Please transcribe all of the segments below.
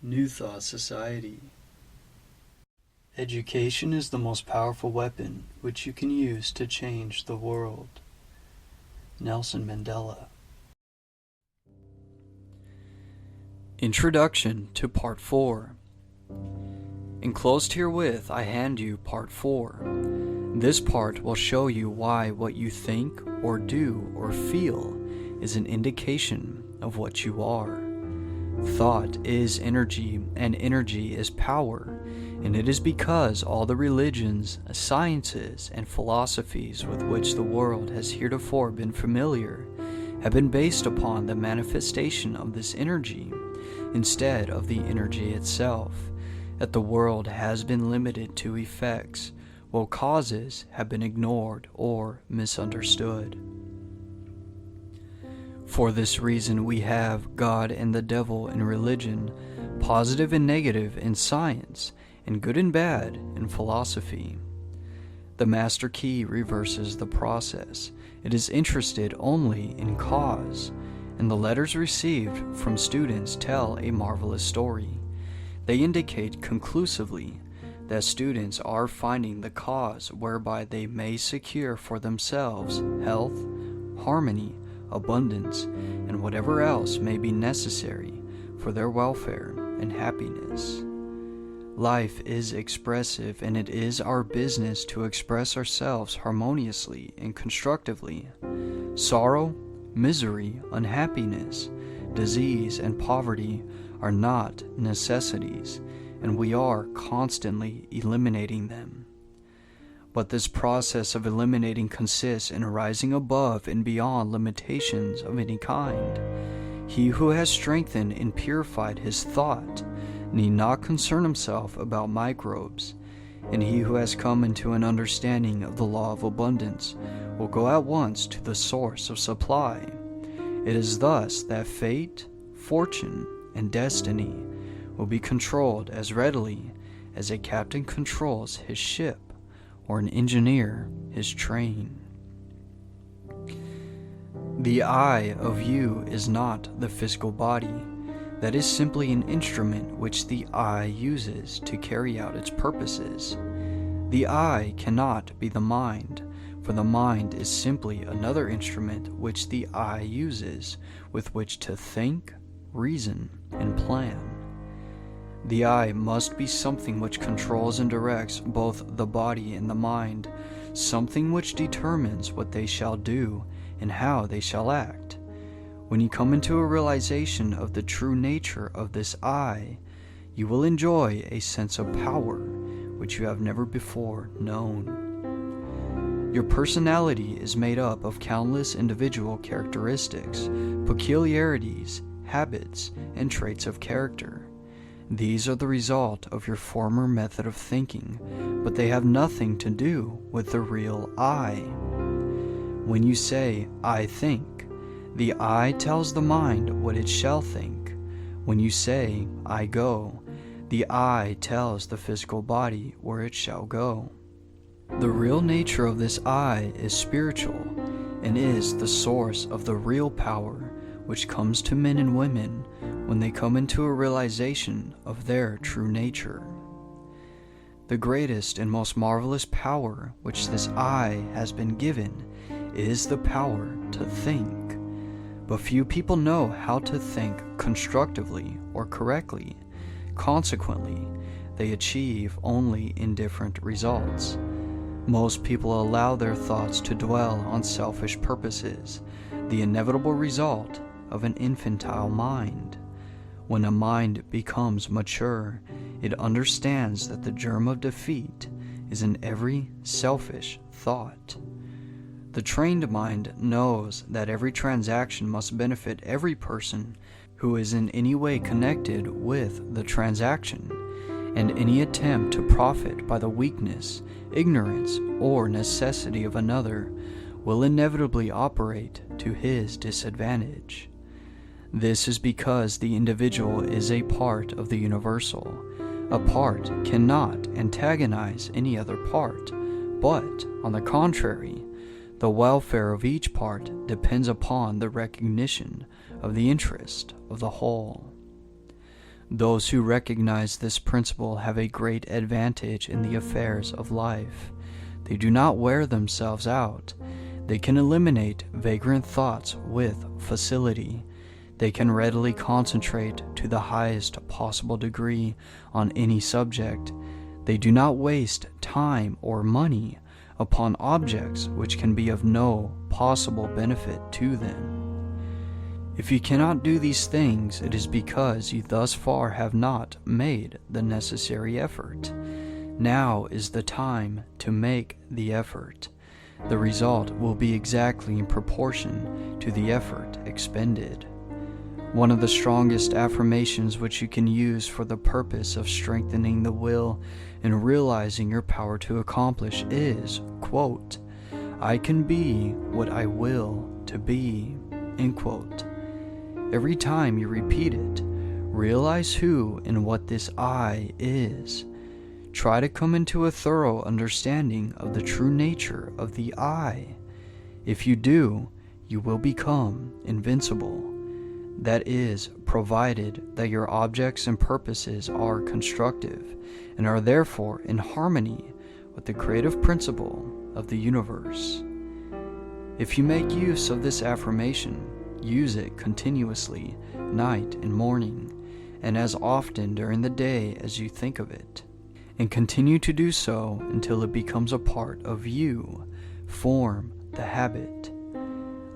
New Thought Society. Education is the most powerful weapon which you can use to change the world. Nelson Mandela. Introduction to Part 4. Enclosed herewith I hand you Part 4. This part will show you why what you think or do or feel is an indication of what you are. Thought is energy, and energy is power, and it is because all the religions, sciences, and philosophies with which the world has heretofore been familiar have been based upon the manifestation of this energy instead of the energy itself, that the world has been limited to effects, while causes have been ignored or misunderstood. For this reason we have God and the devil in religion, positive and negative in science, and good and bad in philosophy. The master key reverses the process. It is interested only in cause, and the letters received from students tell a marvelous story. They indicate conclusively that students are finding the cause whereby they may secure for themselves health, harmony, abundance, and whatever else may be necessary for their welfare and happiness. Life is expressive, and it is our business to express ourselves harmoniously and constructively. Sorrow, misery, unhappiness, disease, and poverty are not necessities, and we are constantly eliminating them. But this process of eliminating consists in rising above and beyond limitations of any kind. He who has strengthened and purified his thought need not concern himself about microbes, and he who has come into an understanding of the law of abundance will go at once to the source of supply. It is thus that fate, fortune, and destiny will be controlled as readily as a captain controls his ship or an engineer his train. The I of you is not the physical body. That is simply an instrument which the I uses to carry out its purposes. The I cannot be the mind, for the mind is simply another instrument which the I uses with which to think, reason, and plan. The I must be something which controls and directs both the body and the mind, something which determines what they shall do and how they shall act. When you come into a realization of the true nature of this I, you will enjoy a sense of power which you have never before known. Your personality is made up of countless individual characteristics, peculiarities, habits, and traits of character. These are the result of your former method of thinking, but they have nothing to do with the real I. When you say, I think, the I tells the mind what it shall think. When you say, I go, the I tells the physical body where it shall go. The real nature of this I is spiritual, and is the source of the real power which comes to men and women when they come into a realization of their true nature. The greatest and most marvelous power which this I has been given is the power to think. But few people know how to think constructively or correctly. Consequently, they achieve only indifferent results. Most people allow their thoughts to dwell on selfish purposes, the inevitable result of an infantile mind. When a mind becomes mature, it understands that the germ of defeat is in every selfish thought. The trained mind knows that every transaction must benefit every person who is in any way connected with the transaction, and any attempt to profit by the weakness, ignorance, or necessity of another will inevitably operate to his disadvantage. This is because the individual is a part of the universal. A part cannot antagonize any other part, but, on the contrary, the welfare of each part depends upon the recognition of the interest of the whole. Those who recognize this principle have a great advantage in the affairs of life. They do not wear themselves out. They can eliminate vagrant thoughts with facility. They can readily concentrate to the highest possible degree on any subject. They do not waste time or money upon objects which can be of no possible benefit to them. If you cannot do these things, it is because you thus far have not made the necessary effort. Now is the time to make the effort. The result will be exactly in proportion to the effort expended. One of the strongest affirmations which you can use for the purpose of strengthening the will and realizing your power to accomplish is, quote, "I can be what I will to be," end quote. Every time you repeat it, realize who and what this I is. Try to come into a thorough understanding of the true nature of the I. If you do, you will become invincible. That is, provided that your objects and purposes are constructive and are therefore in harmony with the creative principle of the universe. If you make use of this affirmation, use it continuously, night and morning, and as often during the day as you think of it, and continue to do so until it becomes a part of you. Form the habit.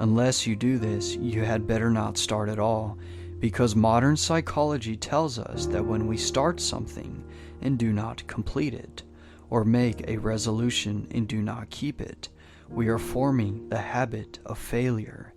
Unless you do this, you had better not start at all, because modern psychology tells us that when we start something and do not complete it, or make a resolution and do not keep it, we are forming the habit of failure,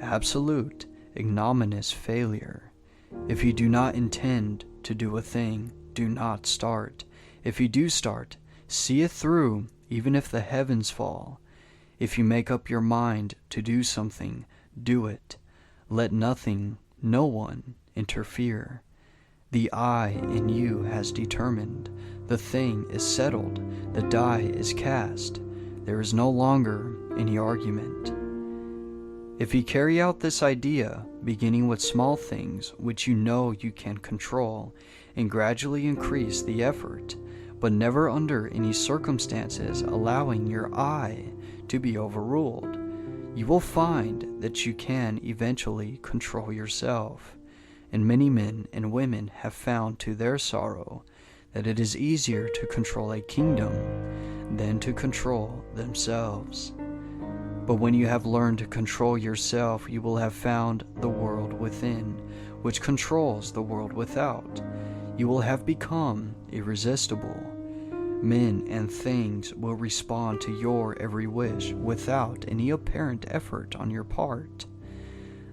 absolute, ignominious failure. If you do not intend to do a thing, do not start. If you do start, see it through, even if the heavens fall. If you make up your mind to do something, do it. Let nothing, no one, interfere. The I in you has determined. The thing is settled. The die is cast. There is no longer any argument. If you carry out this idea, beginning with small things which you know you can control, and gradually increase the effort, but never under any circumstances allowing your I to be overruled, you will find that you can eventually control yourself. And many men and women have found to their sorrow that it is easier to control a kingdom than to control themselves. But when you have learned to control yourself, you will have found the world within, which controls the world without. You will have become irresistible. Men and things will respond to your every wish without any apparent effort on your part.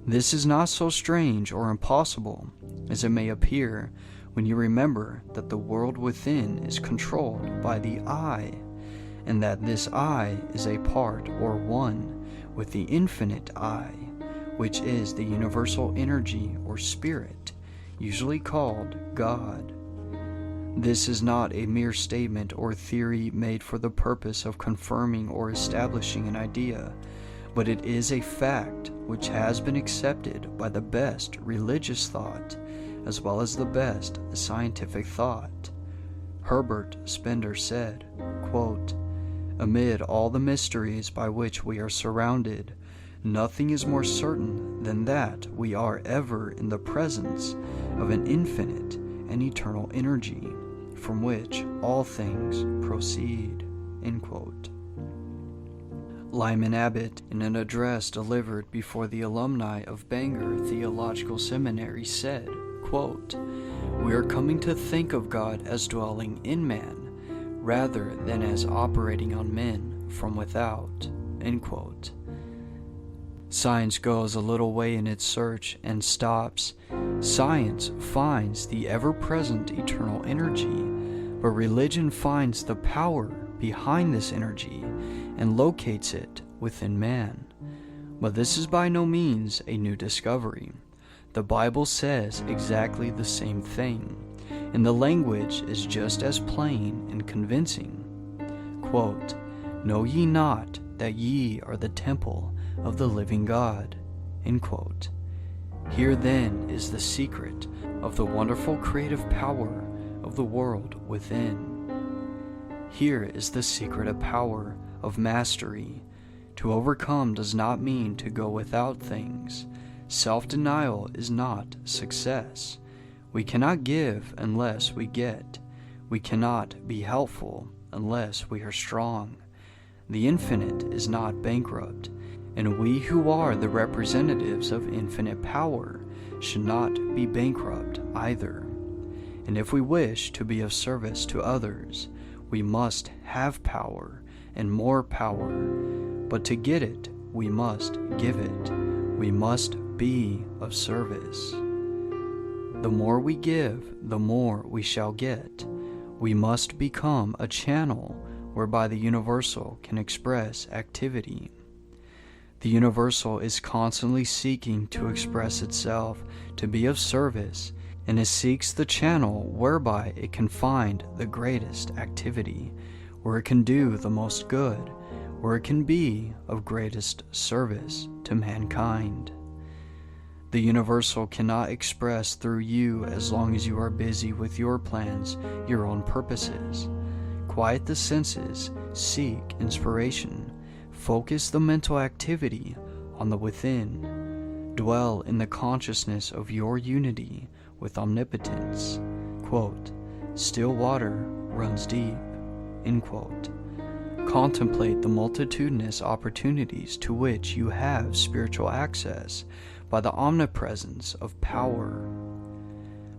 This is not so strange or impossible as it may appear when you remember that the world within is controlled by the I, and that this I is a part or one with the infinite I, which is the universal energy or spirit, usually called God. This is not a mere statement or theory made for the purpose of confirming or establishing an idea, but it is a fact which has been accepted by the best religious thought as well as the best scientific thought. Herbert Spencer said, quote, "Amid all the mysteries by which we are surrounded, nothing is more certain than that we are ever in the presence of an infinite and eternal energy from which all things proceed." End quote. Lyman Abbott, in an address delivered before the alumni of Bangor Theological Seminary, said, quote, "We are coming to think of God as dwelling in man, rather than as operating on men from without." End quote. Science goes a little way in its search and stops. Science finds the ever-present eternal energy, but religion finds the power behind this energy and locates it within man. But this is by no means a new discovery. The Bible says exactly the same thing, and the language is just as plain and convincing. Quote, "Know ye not that ye are the temple of the living God?" End quote. Here then is the secret of the wonderful creative power of the world within. Here is the secret of power, of mastery. To overcome does not mean to go without things. Self-denial is not success. We cannot give unless we get. We cannot be helpful unless we are strong. The infinite is not bankrupt, and we who are the representatives of infinite power should not be bankrupt either. And if we wish to be of service to others, we must have power and more power. But to get it, we must give it. We must be of service. The more we give, the more we shall get. We must become a channel whereby the universal can express activity. The universal is constantly seeking to express itself, to be of service, and it seeks the channel whereby it can find the greatest activity, where it can do the most good, where it can be of greatest service to mankind. The universal cannot express through you as long as you are busy with your plans, your own purposes. Quiet the senses, seek inspiration, focus the mental activity on the within, dwell in the consciousness of your unity with omnipotence. Quote, still water runs deep. End quote. Contemplate the multitudinous opportunities to which you have spiritual access by the omnipresence of power.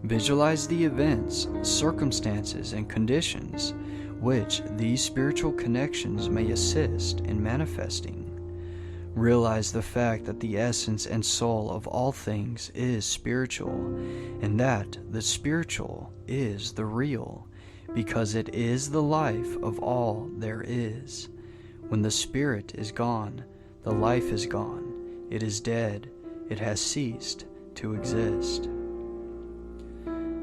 Visualize the events, circumstances, and conditions which these spiritual connections may assist in manifesting. Realize the fact that the essence and soul of all things is spiritual, and that the spiritual is the real, because it is the life of all there is. When the spirit is gone, the life is gone. It is dead. It has ceased to exist.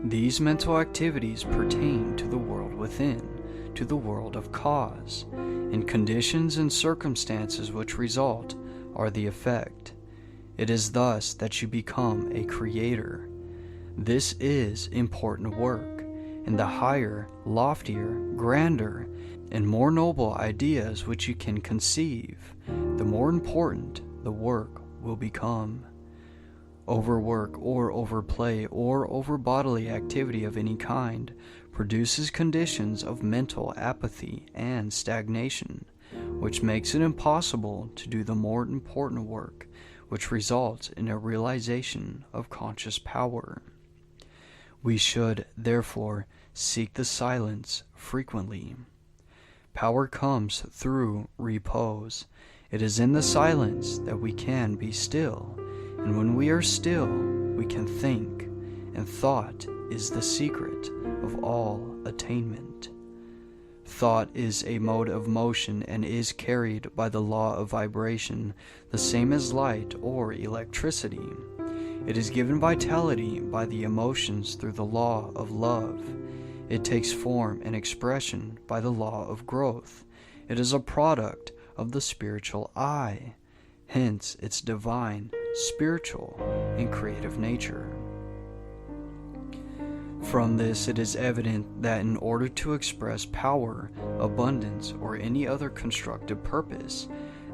These mental activities pertain to the world within, to the world of cause, and conditions and circumstances which result are the effect. It is thus that you become a creator. This is important work, and the higher, loftier, grander, and more noble ideas which you can conceive, the more important the work will become. Overwork or overplay or over bodily activity of any kind produces conditions of mental apathy and stagnation, which makes it impossible to do the more important work, which results in a realization of conscious power. We should, therefore, seek the silence frequently. Power comes through repose. It is in the silence that we can be still, and when we are still, we can think, and thought is the secret of all attainment. Thought is a mode of motion and is carried by the law of vibration, the same as light or electricity. It is given vitality by the emotions through the law of love. It takes form and expression by the law of growth. It is a product of the spiritual eye, hence its divine, spiritual, and creative nature. From this it is evident that in order to express power, abundance, or any other constructive purpose,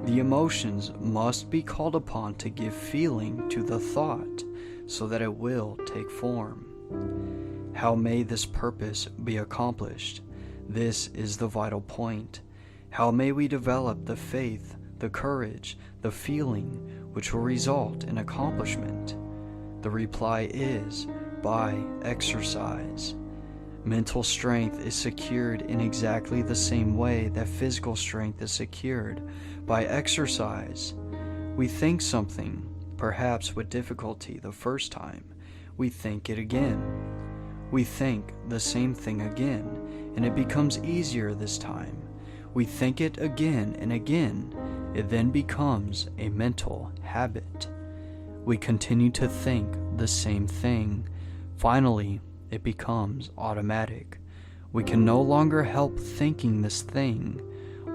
the emotions must be called upon to give feeling to the thought, so that it will take form. How may this purpose be accomplished? This is the vital point. How may we develop the faith, the courage, the feeling which will result in accomplishment? The reply is by exercise. Mental strength is secured in exactly the same way that physical strength is secured, by exercise. We think something, perhaps with difficulty the first time. We think it again. We think the same thing again, and it becomes easier this time. We think it again and again. It then becomes a mental habit. We continue to think the same thing. Finally, it becomes automatic. We can no longer help thinking this thing.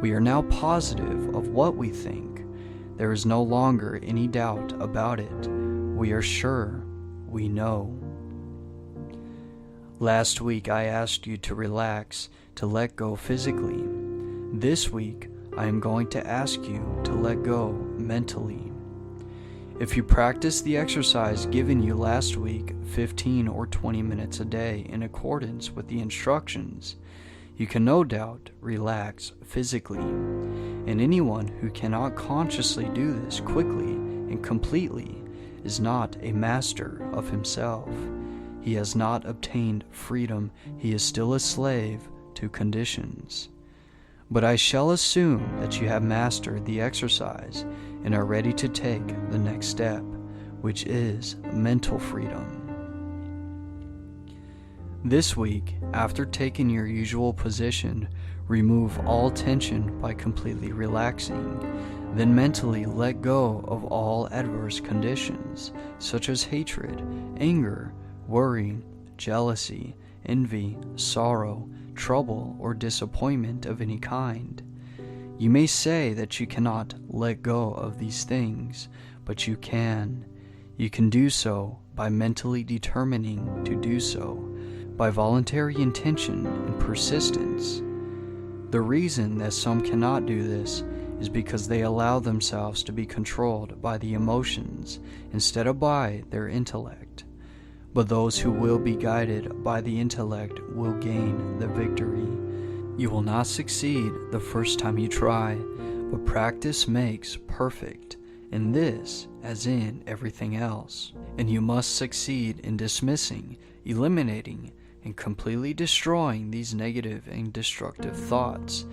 We are now positive of what we think. There is no longer any doubt about it. We are sure. We know. Last week I asked you to relax, to let go physically. This week I am going to ask you to let go mentally. If you practice the exercise given you last week 15 or 20 minutes a day in accordance with the instructions, you can no doubt relax physically. And anyone who cannot consciously do this quickly and completely is not a master of himself. He has not obtained freedom. He is still a slave to conditions. But I shall assume that you have mastered the exercise and are ready to take the next step, which is mental freedom. This week, after taking your usual position, remove all tension by completely relaxing. Then mentally let go of all adverse conditions, such as hatred, anger, worry, jealousy, envy, sorrow, trouble, or disappointment of any kind. You may say that you cannot let go of these things, but you can. You can do so by mentally determining to do so, by voluntary intention and persistence. The reason that some cannot do this is because they allow themselves to be controlled by the emotions instead of by their intellect. But those who will be guided by the intellect will gain the victory. You will not succeed the first time you try, but practice makes perfect, in this as in everything else. And you must succeed in dismissing, eliminating, and completely destroying these negative and destructive thoughts,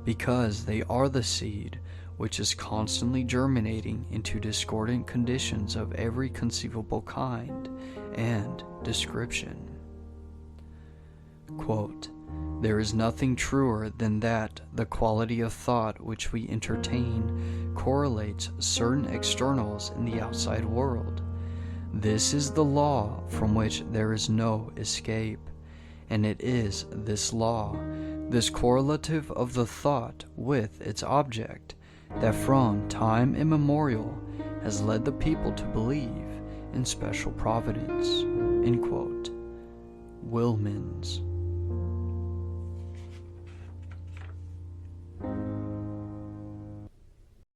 because they are the seed which is constantly germinating into discordant conditions of every conceivable kind and description. Quote, "There is nothing truer than that the quality of thought which we entertain correlates certain externals in the outside world. This is the law from which there is no escape, and it is this law, this correlative of the thought with its object, that from time immemorial has led the people to believe in special providence." End quote. Wilmans.